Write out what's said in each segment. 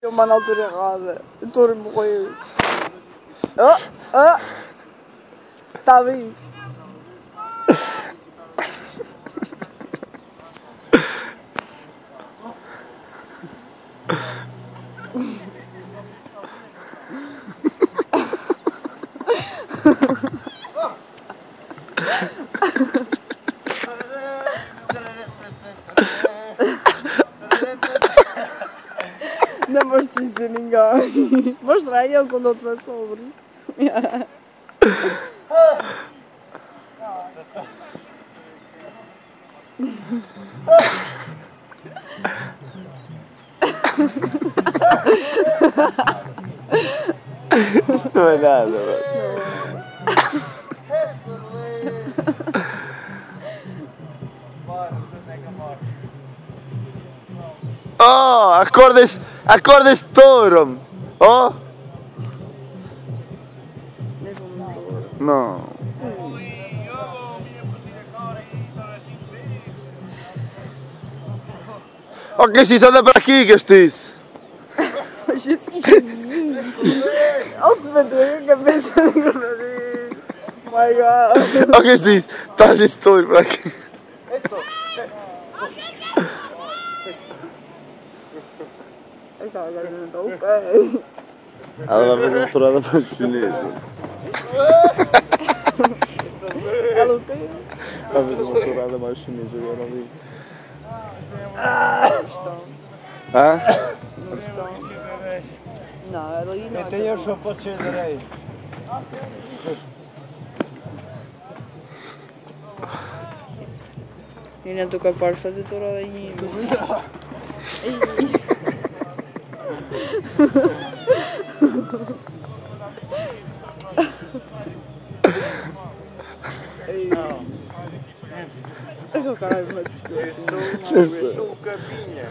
Eu mando na altura errada. Eu estou a morrer. Está bem. Não vais dizer ninguém. Mostrei eu quando eu estiver sobre. Isto não é nada, mano. Oh, acorda esse touro! Oh! Não. Oh, Castiço, anda para aqui, Castiço! Olha se bateu a cabeça do nariz. My God. Oh, Castiço, traz esse touro para aqui. Agora não estou ok. Ela vai fazer uma tourada para os chineses. Ela o quê? Vai fazer uma tourada mais chinesa agora ali. Hã? Não estão. Não, ali não. Até eu só posso ser de areia. Eu não estou capaz de fazer tourada em mim. Eu sou o capinha.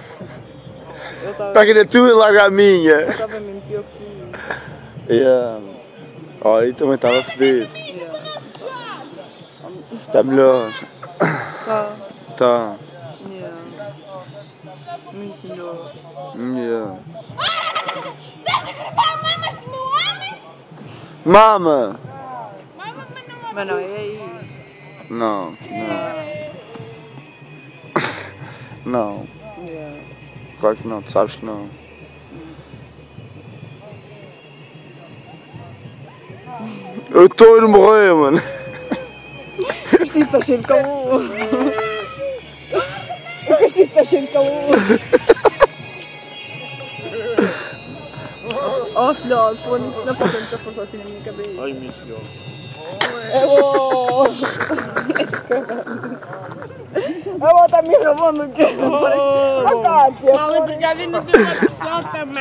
Pega na tua e larga a minha. Eu estava mesmo pior que Yeah. Oh, aí também estava fedido. Está melhor. Tá. Muito melhor. Yeah. Estás a gravar mamas do meu homem? Mama! Mas não, é aí. Não, não. Não, claro que não, tu sabes que não. O touro morreu, mano. Isto está cheio de calor. O Castiço está cheio de calor. Oh filhote, falando isso não faz muita força assim na minha cabeça. Ai, meu senhor. A avó está me rabando o quê? A Cátia! Fala obrigada na tua pessoa, mano.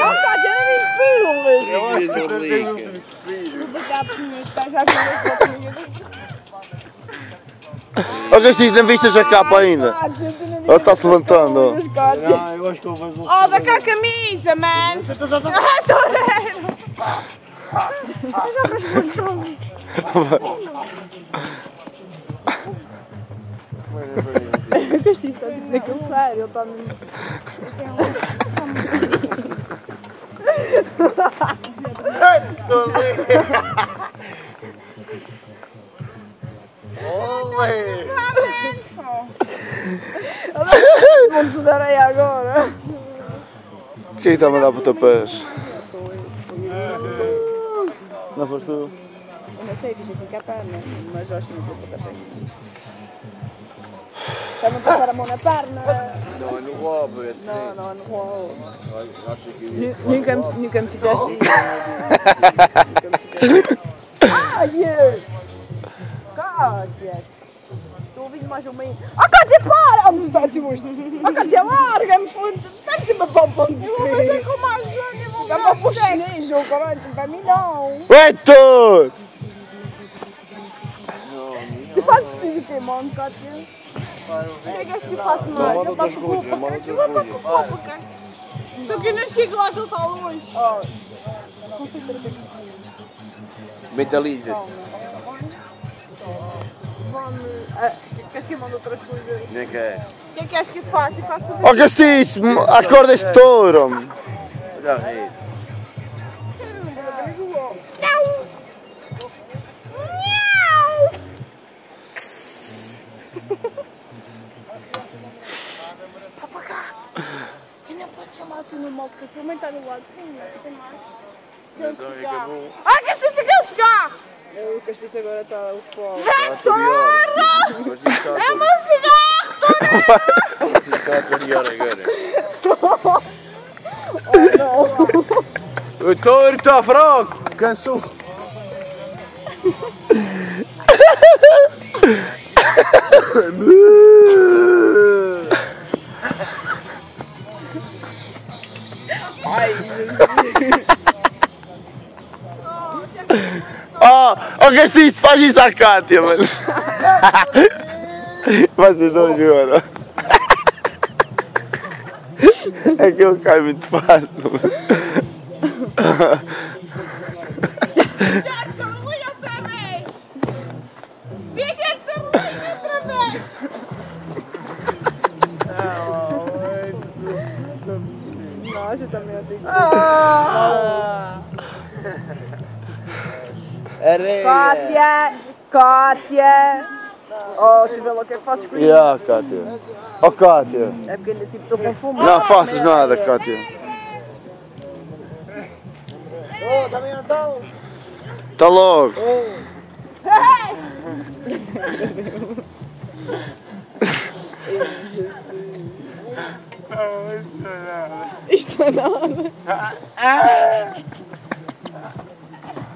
A Cátia nem me filmes! Eu acho que tu tens último suspiro. Obrigada por mim, estás a ver comigo. Ó Castilho, não viste a capa ainda? Ela está-se levantando. Ó. Não, eu acho que eu vou fazer. Oh, dá cá a camisa, mano. Adorei. Eu já rasgou O Castiço está tipo naquele sério, ele está mesmo... Vamos dar aí agora. Quem está a mandar para o teu pés? Não foste tu? Eu não sei, diz assim que é perna, mas eu acho que não vou botar perna. Está-me a passar a mão na perna. Não, é no roubo, é de Não, não, não vou. Acho que Nunca me fizeste isso. Nunca me fizeste isso. Cátia! Cátia! Estou ouvindo mais um meio. Oh Cátia, para! Onde está tu? Oh Cátia, larga-me, foda-se! Está em cima para o ponto de ver. com mais grande, eu vou Está para o chinês, ou caralho, para mim não. Heitor! Tu fazes tudo o que, mano, Cátia? O que é que eu faço mais? Eu faço roupa. Só que eu não chego lá, tu está longe. Mentaliza. Queres que eu mande outras coisas? Nem quer. que é que acho que faço? Eu faço tudo. Ó castiço, acorda este touro, homem. Olha a rede. Eu não posso chamar tu no mal, porque também está do lado. Sim, tem mais. Então acabou. Ah, que este aqui é o cigarro! O castiço agora está os povos. Mas isto está É o meu cigarro! a clarear agora. O touro está fraco, cansou. Oh, castiço, faz isso à Cátia, mano. Vocês não agora. É que ele cai muito fácil. Já estou ruim outra vez! Já estou ruim outra vez! Nossa, também eu tenho que... Areia. Cátia! Oh, tu vê lá o que é que fazes com isso? Yeah, Cátia. Oh, Cátia. É porque ainda tipo estou com fome. Não faças nada, Cátia. Oh, também então. Tá logo. Isto é nada.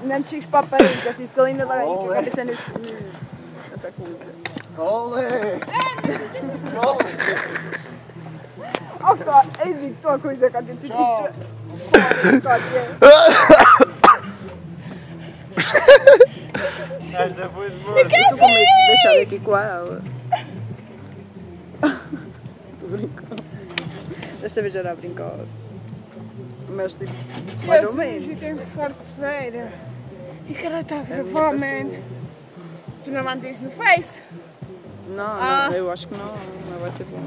Não te chegues para a parede, que assim que ele ainda vai com a cabeça nessa coisa. Olé. Oh, Cátia, eu digo-te uma coisa, Cátia. Tu Cátia. Esta foi de boa. Estou com medo de deixar aqui com ela. Estou brincando. Desta vez já era a brincar. Mas tipo, mais ou menos. Jesus, eu tenho farteira. E cara está a gravar, man. Tu não mandas isso no Face? Não, eu acho que não vai ser bom.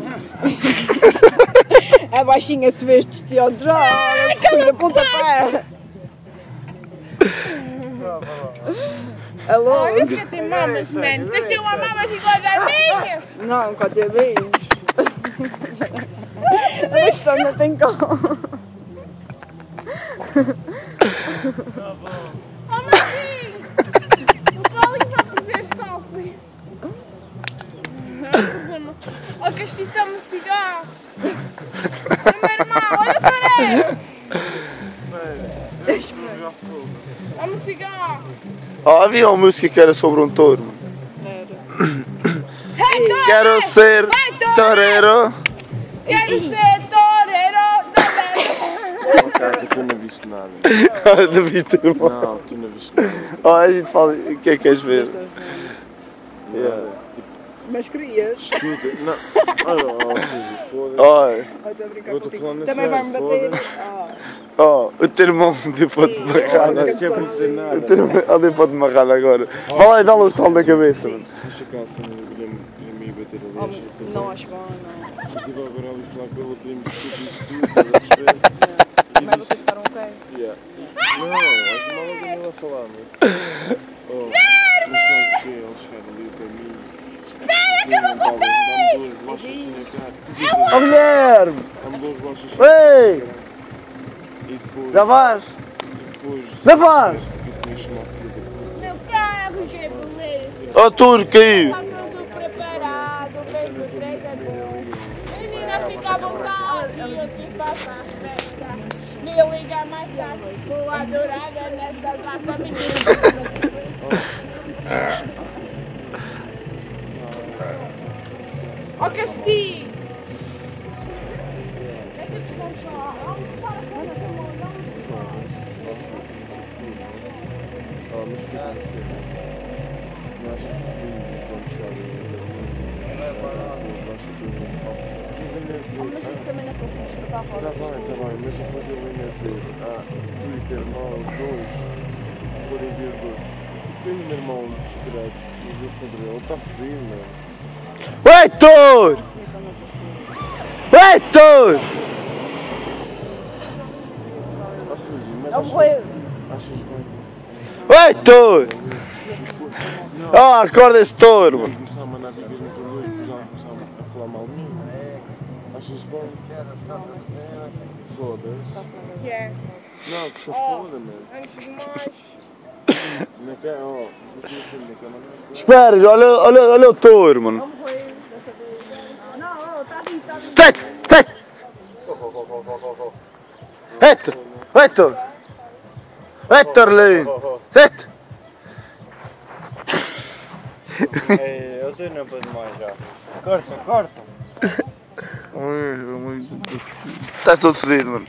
A baixinha se vê este teatro, olha, a pontapé. Alô? Olha que tem mamas, man. Tens de ter uma mamas iguais às minhas. Não, Cátia, beijos. A questão não tem como. Oh, Marquinhos! O Paulinho vai fazer as calças. Oh, que isto dá-me um cigarro. Oh, meu irmão, olha para ele. Dá-me um cigarro. Oh, havia uma música que era sobre um touro. Hey, touro! Quero ser toureiro. Quero ser toureiro. Cátia, tu não viste nada. Não viste, irmão? Não, tu não viste nada. Oh, a gente fala, o que é que queres ver? Yeah. Mas querias. Escuta, não. Olha, foda-se. Oh, Estou a brincar Eu estou contigo. falando a Também sério, vai-me bater. oh, o teu irmão depois de Não marrada. se quer para dizer nada. O teu irmão depois de marrada agora. Vai lá e dá-lhe o sol na cabeça, mano. Deixa cá, se não queria me bater ali. Acho que estou Não bem. acho bom, não. Eu estive agora ali a falar com ele, podemos discutir isso tudo, estás a perceber? Mas vocês ficaram ok? Yeah. Não, acho mal alguém ele a falar, mas... Oh, mas sabes o quê? Eles chegaram ali para mim. Espera, que eu vou bater! Dá-me duas bolachas assim na cara. Oh, Guilherme! Dá-me duas bolachas assim na Ei! cara. E depois... Já vais? Depois... Já vais? Eu tinha chamado filho da puta. Meu carro, que é beleza. Oh, touro, caiu! Está tudo preparado, vem com o entregador. Menina, fica à vontade, eu te faço a festa. Me liga mais tarde, vou adorada nessa vaca menina. Ó, castigo! Deixa eu descansar. Vamos para a casa, vamos Ah, mas o que é que você não achas que vamos estar ali? Mas isso também não foi assim, está Tá bem, mas depois eu venho a ver. Twitter, mal, dois, forem ver dois. Tem um irmão desesperados, os dois contra ele, ele está fodido, mano. Ei, touro! Heitor! Ó filho, mas Ele morreu. achas bem? Heitor! Ah, acorda esse touro, mano. Começar a mandar dicas no teu dois, depois ela começar a falar mal de mim. Achas bem? Foda-se. Que é? Não, que se foda, mano. Antes de mais. Na cama, ó, não tinha filho na cama, não. Espera, olha o touro, mano. Ele morreu dessa vez. Não, está vivo, está vivo. Sete! Sete! Heitor! Heitor! Heitor, lindo! Sete! Eu tenho não pode mais já. Corta, corta. Estás todo fodido, mano.